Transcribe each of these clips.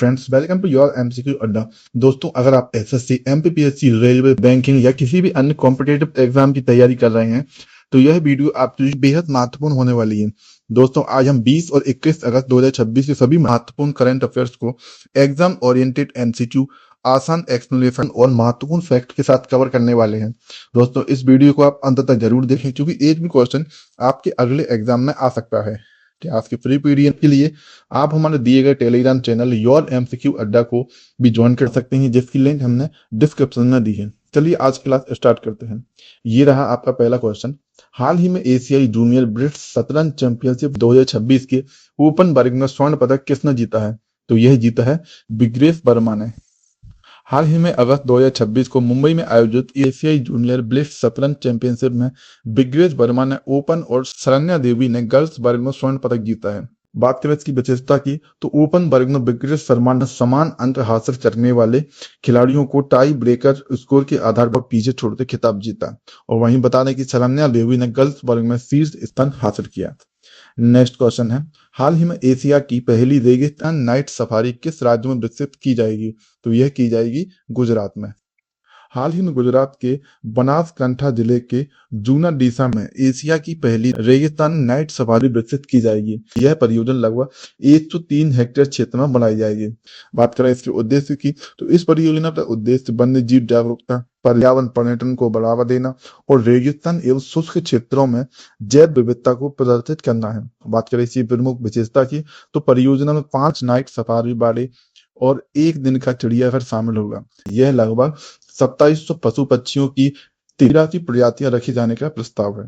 Friends, welcome to your MCQ अड्डा। दोस्तों, अगर आप एसएससी, एमपीपीएससी, रेलवे, बैंकिंग या किसी भी अन्य कॉम्पिटेटिव एग्जाम की तैयारी कर रहे हैं तो यह वीडियो आपके लिए बेहद महत्वपूर्ण होने वाली है। दोस्तों, आज हम 20 और 21 अगस्त 2026 के सभी महत्वपूर्ण करंट अफेयर्स को एग्जाम ओरिएंटेड एमसीक्यू, आसान एक्सप्लेनेशन और महत्वपूर्ण फैक्ट के साथ कवर करने वाले हैं। दोस्तों, इस वीडियो को आप अंत तक जरूर देखें क्योंकि एक भी क्वेश्चन आपके अगले एग्जाम में आ सकता है। आज की फ्री पीडीएफ के लिए आप हमारे दिए गए टेलीग्राम चैनल योर एमसीक्यू अड्डा को भी ज्वाइन कर सकते हैं, जिसकी लिंक हमने डिस्क्रिप्शन में दी है। चलिए आज क्लास स्टार्ट करते हैं। ये रहा आपका पहला क्वेश्चन। हाल ही में एशियाई जूनियर ब्रिट्स शतरंज चैंपियनशिप 2026 के ओपन वर्ग में स्वर्ण पदक किसने जीता है? तो यह जीता है विग्रेस वर्मा ने। हाल ही में अगस्त 2026 को मुंबई में आयोजित एशियाई जूनियर ब्लिट्ज शतरंज चैंपियनशिप में विग्रेस वर्मा ने ओपन और शरण्या देवी ने गर्ल्स वर्ग में स्वर्ण पदक जीता है। बात करें इसकी विशेषता की तो ओपन वर्ग में विग्रेस वर्मा ने समान अंक हासिल करने वाले खिलाड़ियों को टाई ब्रेकर स्कोर के आधार पर पीछे छोड़ते खिताब जीता, और वहीं बता दें कि शरण्या देवी ने गर्ल्स वर्ग में शीर्ष स्थान हासिल किया। नेक्स्ट क्वेश्चन है, हाल ही में एशिया की पहली रेगिस्तान नाइट सफारी किस राज्य में विकसित की जाएगी? तो यह की जाएगी गुजरात में। हाल ही में गुजरात के बनासकांठा जिले के जूनाडीसा में एशिया की पहली रेगिस्तान नाइट सफारी विकसित की जाएगी। यह परियोजना लगभग 103 हेक्टेयर क्षेत्र में बनाई जाएगी। बात करें इसके उद्देश्य की तो इस परियोजना का उद्देश्य वन्य जीव जागरूकता, पर्यावरण पर्यटन को बढ़ावा देना और रेगिस्तान एवं शुष्क क्षेत्रों में जैव विविधता को प्रदर्शित करना है। बात करें इसकी प्रमुख विशेषता की तो परियोजना में 5 नाइट सफारी बाड़े और 1 दिन का चिड़ियाघर शामिल होगा। यह लगभग 2700 पशु पक्षियों की 83 प्रजातियां रखी जाने का प्रस्ताव है।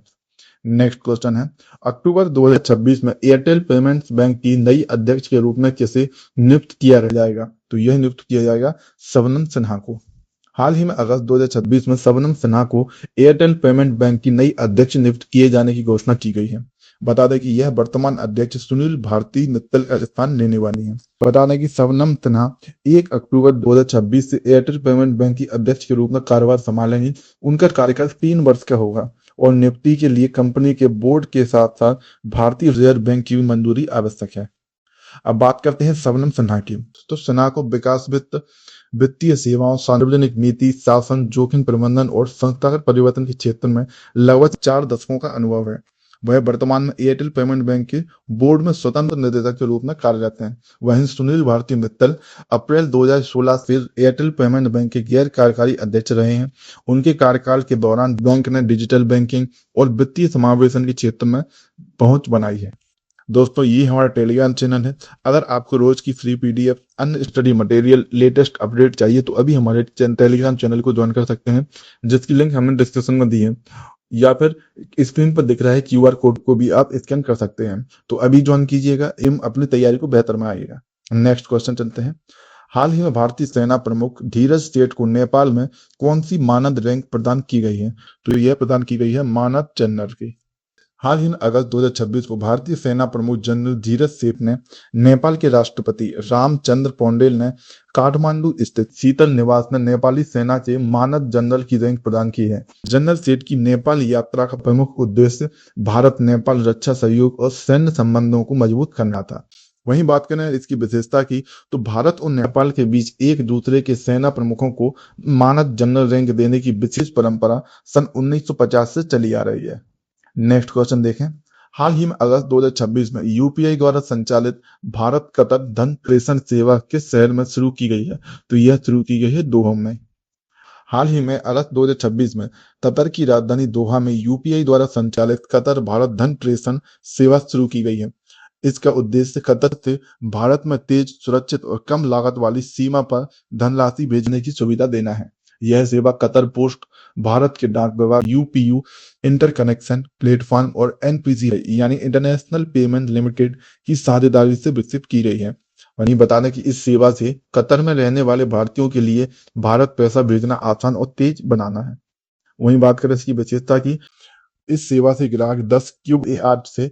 नेक्स्ट क्वेश्चन है, अक्टूबर 2026 में एयरटेल पेमेंट्स बैंक की नई अध्यक्ष के रूप में किसे नियुक्त किया जाएगा? तो यह नियुक्त किया जाएगा शबनम सिन्हा को। हाल ही में अगस्त 2026 में शबनम सिन्हा को एयरटेल पेमेंट बैंक की नई अध्यक्ष नियुक्त किए जाने की घोषणा की गई है। बता दें कि यह वर्तमान अध्यक्ष सुनील भारती मित्तल का स्थान लेने वाली है। बता दें कि शबनम सिन्हा 1 अक्टूबर 2026 से एयरटेल पेमेंट बैंक की अध्यक्ष के रूप में कार्यभार संभालेंगी। उनका कार्यकाल 3 वर्ष का होगा और नियुक्ति के लिए कंपनी के बोर्ड के साथ साथ भारतीय रिजर्व बैंक की भी मंजूरी आवश्यक है। अब बात करते हैं शबनम सिन्हा की। तो सिन्हा को विकास वित्त, वित्तीय सेवाओं, सार्वजनिक नीति, शासन, जोखिम प्रबंधन और संस्थागत परिवर्तन के क्षेत्र में लगभग 4 दशकों का अनुभव है। वह वर्तमान में एयरटेल पेमेंट बैंक के बोर्ड में स्वतंत्र निदेशक के रूप में कार्यरत हैं। वहीं सुनील भारती मित्तल अप्रैल 2016 से एयरटेल पेमेंट बैंक के गैर कार्यकारी अध्यक्ष रहे हैं। उनके कार्यकाल के दौरान बैंक ने डिजिटल बैंकिंग और वित्तीय समावेशन के क्षेत्र में पहुंच बनाई है। दोस्तों, ये हमारा टेलीग्राम चैनल है। अगर आपको रोज की फ्री पीडीएफ, अन्य स्टडी मटेरियल, लेटेस्ट अपडेट चाहिए तो अभी हमारे टेलीग्राम चैनल को ज्वाइन कर सकते हैं, जिसकी लिंक हमने डिस्क्रिप्शन में दी है, या फिर स्क्रीन पर दिख रहा है क्यूआर कोड को भी आप स्कैन कर सकते हैं। तो अभी ज्वाइन कीजिएगा एवं अपनी तैयारी को बेहतर बनाइएगा। नेक्स्ट क्वेश्चन चलते हैं। हाल ही में भारतीय सेना प्रमुख धीरज सेठ को नेपाल में कौन सी मानद रैंक प्रदान की गई है? तो यह प्रदान की गई है मानद जनरल की। हाल ही में अगस्त 2026 को भारतीय सेना प्रमुख जनरल धीरज सेठ ने नेपाल के राष्ट्रपति रामचंद्र पौडेल ने काठमांडू स्थित शीतल निवास में नेपाली सेना के मानद जनरल की रैंक प्रदान की है। जनरल सेठ की नेपाल यात्रा का प्रमुख उद्देश्य भारत नेपाल रक्षा सहयोग और सैन्य संबंधों को मजबूत करना था। वहीं बात करें इसकी विशेषता की तो भारत और नेपाल के बीच एक दूसरे के सेना प्रमुखों को मानद जनरल रैंक देने की विशेष परंपरा सन 1950 से चली आ रही है। नेक्स्ट क्वेश्चन देखें। हाल ही में अगस्त 2026 में यूपीआई द्वारा संचालित भारत कतर धन प्रेषण सेवा किस शहर में शुरू की गई है? तो यह शुरू की गई है दोहा में। हाल ही में अगस्त 2026 में कतर की राजधानी दोहा में यूपीआई द्वारा संचालित कतर भारत धन प्रेषण सेवा शुरू की गई है। इसका उद्देश्य कतर से भारत में तेज, सुरक्षित और कम लागत वाली सीमा पर धनराशि भेजने की सुविधा देना है। यह सेवा कतर पोस्ट, भारत के डाक विभाग, यूपीयू इंटरकनेक्शन प्लेटफॉर्म और एनपीसी यानी इंटरनेशनल पेमेंट लिमिटेड की साझेदारी से विकसित की गई है। वहीं बता दें कि इस सेवा से कतर में रहने वाले भारतीयों के लिए भारत पैसा भेजना आसान और तेज बनाना है। वहीं बात करें इसकी विशेषता की, इस सेवा से ग्राहक 10 क्यूएआर से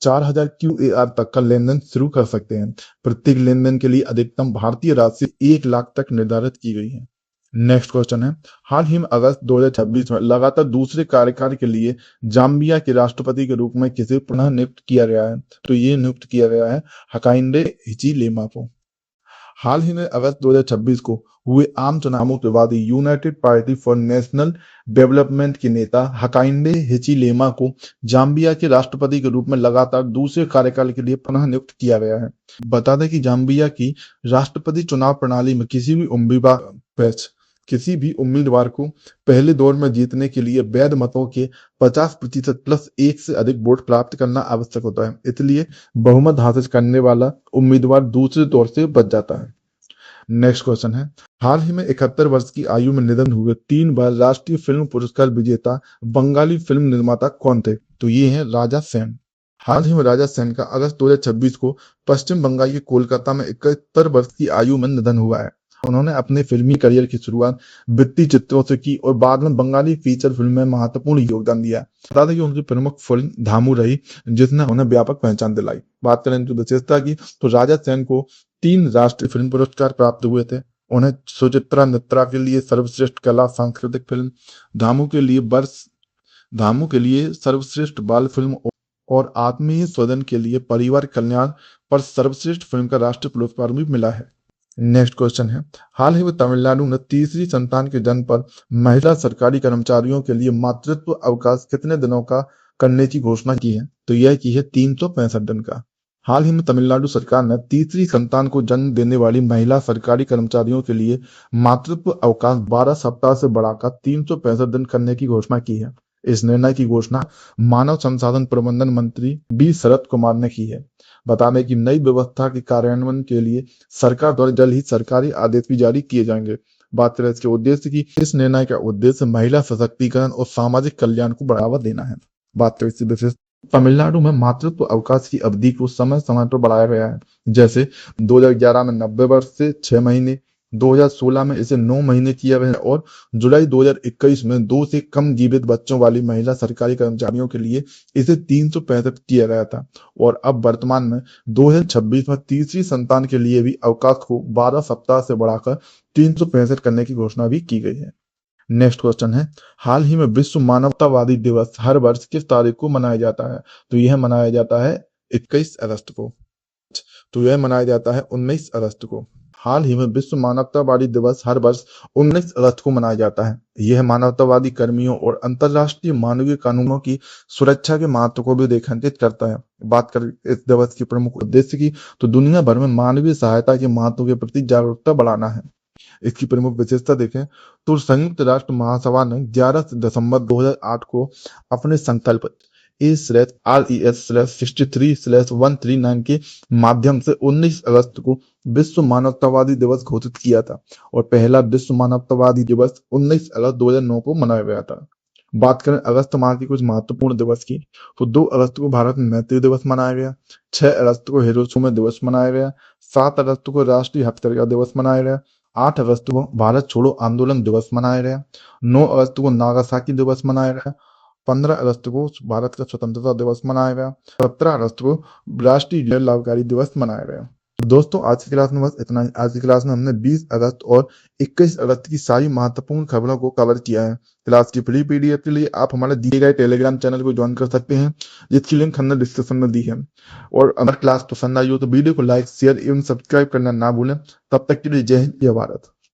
4000 क्यूएआर तक का लेनदेन शुरू कर सकते हैं। प्रत्येक लेनदेन के लिए अधिकतम भारतीय राशि 1 लाख तक निर्धारित की गई है। नेक्स्ट क्वेश्चन है, हाल ही में अगस्त 2026 में लगातार दूसरे कार्यकाल के लिए जाम्बिया के राष्ट्रपति के रूप में किसे पुनः नियुक्त किया गया है? तो ये नियुक्त किया गया है हकाइंडे हिचिलेमा को। हाल ही में अगस्त 2026 को हुए आम चुनावों के बाद United party for national development के नेता हकाइंडे हिचिलेमा को जाम्बिया के राष्ट्रपति के रूप में लगातार दूसरे कार्यकाल के लिए पुनः नियुक्त किया गया है। बता दें कि जाम्बिया की राष्ट्रपति चुनाव प्रणाली में किसी भी उम्मीदवार को पहले दौर में जीतने के लिए वैध मतों के 50% प्लस 1 से अधिक वोट प्राप्त करना आवश्यक होता है। इसलिए बहुमत हासिल करने वाला उम्मीदवार दूसरे दौर से बच जाता है। नेक्स्ट क्वेश्चन है, हाल ही में 71 वर्ष की आयु में निधन हुए 3 बार राष्ट्रीय फिल्म पुरस्कार विजेता बंगाली फिल्म निर्माता कौन थे? तो ये है राजा सेन। हाल ही में राजा सेन का अगस्त 2026 को पश्चिम बंगाल के कोलकाता में 71 वर्ष की आयु में निधन हुआ है। उन्होंने अपने फिल्मी करियर की शुरुआत भित्ति चित्रों से की और बाद में बंगाली फीचर फिल्म में महत्वपूर्ण योगदान दिया। बता दें कि उनकी प्रमुख फिल्म धामू रही, जिसने उन्हें व्यापक पहचान दिलाई। बात करें इनकी विशेषता की, तो राजा सेन को 3 राष्ट्रीय फिल्म पुरस्कार प्राप्त हुए थे। उन्हें सुचित्रा मित्रा के लिए सर्वश्रेष्ठ कला सांस्कृतिक फिल्म, धामू के लिए सर्वश्रेष्ठ बाल फिल्म और आत्मीय स्वजन के लिए परिवार कल्याण पर सर्वश्रेष्ठ फिल्म का राष्ट्रीय पुरस्कार भी मिला है। नेक्स्ट क्वेश्चन है, हाल ही में तमिलनाडु ने तीसरी संतान के जन्म पर महिला सरकारी कर्मचारियों के लिए मातृत्व अवकाश कितने दिनों का करने की घोषणा की है? तो यह की है 365 दिन का। हाल ही में तमिलनाडु सरकार ने तीसरी संतान को जन्म देने वाली महिला सरकारी कर्मचारियों के लिए मातृत्व अवकाश 12 सप्ताह से बढ़ाकर 365 दिन करने की घोषणा की है। इस निर्णय की घोषणा मानव संसाधन प्रबंधन मंत्री बी शरद कुमार ने की है। बता दें कि नई व्यवस्था के कार्यान्वयन के लिए सरकार द्वारा जल्द ही सरकारी आदेश भी जारी किए जाएंगे। बात करें इसके उद्देश्य की, इस निर्णय का उद्देश्य महिला सशक्तिकरण और सामाजिक कल्याण को बढ़ावा देना है। बात करें इससे विशेष, तमिलनाडु में मातृत्व अवकाश की अवधि को समय समय पर बढ़ाया गया है। जैसे 2011 में 90 वर्ष से 6 महीने, 2016 में इसे 9 महीने किया गया और जुलाई 2021 में 2 से कम जीवित बच्चों वाली महिला सरकारी कर्मचारियों के लिए इसे 365 किया गया था। और अब वर्तमान में 2026 में तीसरी संतान के लिए भी अवकाश को 12 सप्ताह से बढ़ाकर 365 करने की घोषणा भी की गई है। नेक्स्ट क्वेश्चन है, हाल ही में विश्व मानवतावादी दिवस हर वर्ष किस तारीख को मनाया जाता है? तो यह मनाया जाता है 21 अगस्त को। तो यह मनाया जाता है 19 अगस्त को। हाल ही में विश्व मानवतावादी दिवस हर वर्ष 19 अगस्त को मनाया जाता है। यह मानवतावादी कर्मियों और अंतर्राष्ट्रीय मानवीय कानूनों की सुरक्षा के महत्व को भी रेखांकित करता है। बात करें इस दिवस के प्रमुख उद्देश्य की, तो दुनिया भर में मानवीय सहायता के महत्व के प्रति जागरूकता बढ़ाना है। इसकी प्रमुख विशेषता देखें तो संयुक्त राष्ट्र महासभा ने 11 दिसंबर 2008 को अपने संकल्प A/RES/63/139 के माध्यम से 19 अगस्त को विश्व मानवतावादी दिवस घोषित किया था और पहला विश्व मानवतावादी दिवस 19 अगस्त 2009 को मनाया गया था। बात करें अगस्त माह की कुछ महत्वपूर्ण दिवस की, तो 2 अगस्त को भारत में मैत्री दिवस मनाया गया, 6 अगस्त को हिरोशिमा दिवस मनाया गया, 7 अगस्त को राष्ट्रीय हथकरघा दिवस मनाया गया, 8 अगस्त को भारत छोड़ो आंदोलन दिवस मनाया गया, 9 अगस्त को नागासाकी दिवस मनाया गया, 15 अगस्त को भारत का स्वतंत्रता दिवस मनाया गया, 17 अगस्त को राष्ट्रीय जल लाभकारी दिवस मनाया गया। दोस्तों आज की क्लास में बस इतना ही। आज की क्लास में हमने 20 अगस्त और 21 अगस्त की सारी महत्वपूर्ण खबरों को कवर किया है। क्लास की फ्री पीडीएफ के लिए आप हमारे दिए गए टेलीग्राम चैनल को ज्वाइन कर सकते हैं, जिसकी लिंक हमने डिस्क्रिप्शन में दी है। और अगर क्लास पसंद आई हो तो वीडियो को लाइक, शेयर एवं सब्सक्राइब करना ना भूलें। तब तक के लिए जय हिंद, जय भारत।